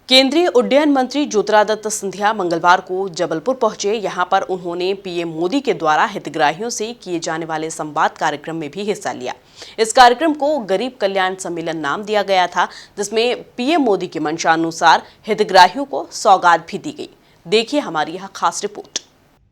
केंद्रीय उड्डयन मंत्री ज्योतिरादित्य सिंधिया मंगलवार को जबलपुर पहुंचे। यहां पर उन्होंने पीएम मोदी के द्वारा हितग्राहियों से किए जाने वाले संवाद कार्यक्रम में भी हिस्सा लिया। इस कार्यक्रम को गरीब कल्याण सम्मेलन नाम दिया गया था, जिसमें पीएम मोदी की मंशानुसार हितग्राहियों को सौगात भी दी गई। देखिए हमारी यह खास रिपोर्ट।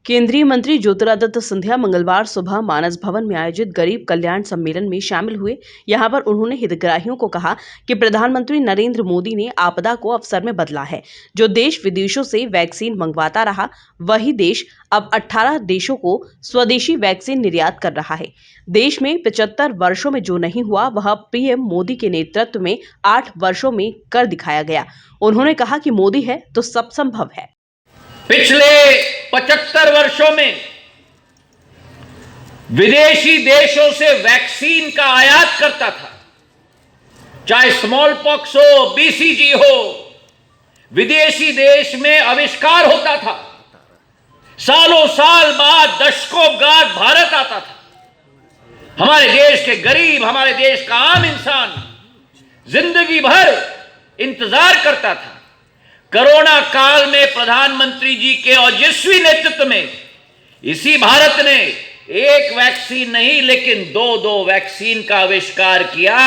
केंद्रीय मंत्री ज्योतिरादित्य सिंधिया मंगलवार सुबह मानस भवन में आयोजित गरीब कल्याण सम्मेलन में शामिल हुए। यहां पर उन्होंने हितग्राहियों को कहा कि प्रधानमंत्री नरेंद्र मोदी ने आपदा को अवसर में बदला है। जो देश विदेशों से वैक्सीन मंगवाता रहा, वही देश अब 18 देशों को स्वदेशी वैक्सीन निर्यात कर रहा है। देश में 75 वर्षों में जो नहीं हुआ, वह पीएम मोदी के नेतृत्व में 8 वर्षों में कर दिखाया गया। उन्होंने कहा कि मोदी है तो सब संभव है। पिछले 75 वर्षों में विदेशी देशों से वैक्सीन का आयात करता था, चाहे स्मॉल पॉक्स हो, बीसीजी हो, विदेशी देश में आविष्कार होता था। सालों साल बाद, दशकों बाद भारत आता था। हमारे देश के गरीब, हमारे देश का आम इंसान जिंदगी भर इंतजार करता था। कोरोना काल में प्रधानमंत्री जी के ओजस्वी नेतृत्व में इसी भारत ने एक वैक्सीन नहीं लेकिन दो वैक्सीन का आविष्कार किया,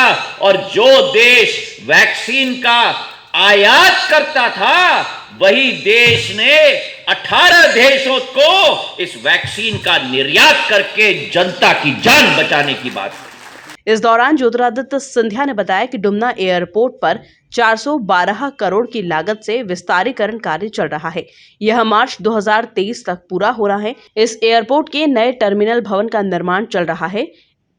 और जो देश वैक्सीन का आयात करता था, वही देश ने 18 देशों को इस वैक्सीन का निर्यात करके जनता की जान बचाने की बात की। इस दौरान ज्योतिरादित्य सिंधिया ने बताया कि डुमना एयरपोर्ट पर 412 करोड़ की लागत से विस्तारीकरण कार्य चल रहा है। यह मार्च 2023 तक पूरा हो रहा है। इस एयरपोर्ट के नए टर्मिनल भवन का निर्माण चल रहा है।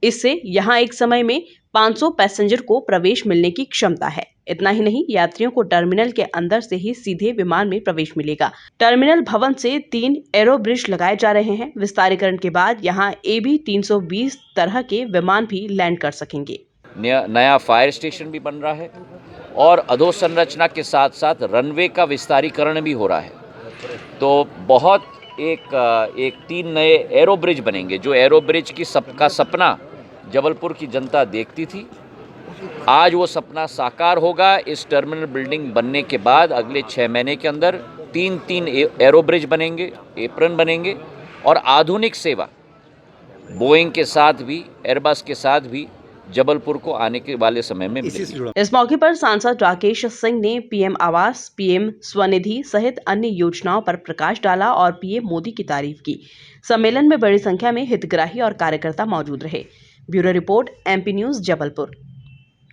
इससे यहां एक समय में 500 पैसेंजर को प्रवेश मिलने की क्षमता है। इतना ही नहीं, यात्रियों को टर्मिनल के अंदर से ही सीधे विमान में प्रवेश मिलेगा। टर्मिनल भवन से 3 एरो ब्रिज लगाए जा रहे हैं। विस्तारीकरण के बाद यहां AB 320 तरह के विमान भी लैंड कर सकेंगे। नया फायर स्टेशन भी बन रहा है और अधोसंरचना के साथ साथ रनवे का विस्तारीकरण भी हो रहा है। तो बहुत एक 3 नए एरो ब्रिज बनेंगे। जो एरो ब्रिज की सबका सपना जबलपुर की जनता देखती थी, आज वो सपना साकार होगा। इस टर्मिनल बिल्डिंग बनने के बाद अगले 6 महीने के अंदर 3 एरो ब्रिज बनेंगे, एप्रन बनेंगे, और आधुनिक सेवा बोइंग के साथ भी, एयरबस के साथ भी जबलपुर को आने के वाले समय में मिलेगी। इस मौके पर सांसद राकेश सिंह ने पीएम आवास, पीएम स्वनिधि सहित अन्य योजनाओं पर प्रकाश डाला और पीएम मोदी की तारीफ की। सम्मेलन में बड़ी संख्या में हितग्राही और कार्यकर्ता मौजूद रहे। Bureau report, MP news, Jabalpur.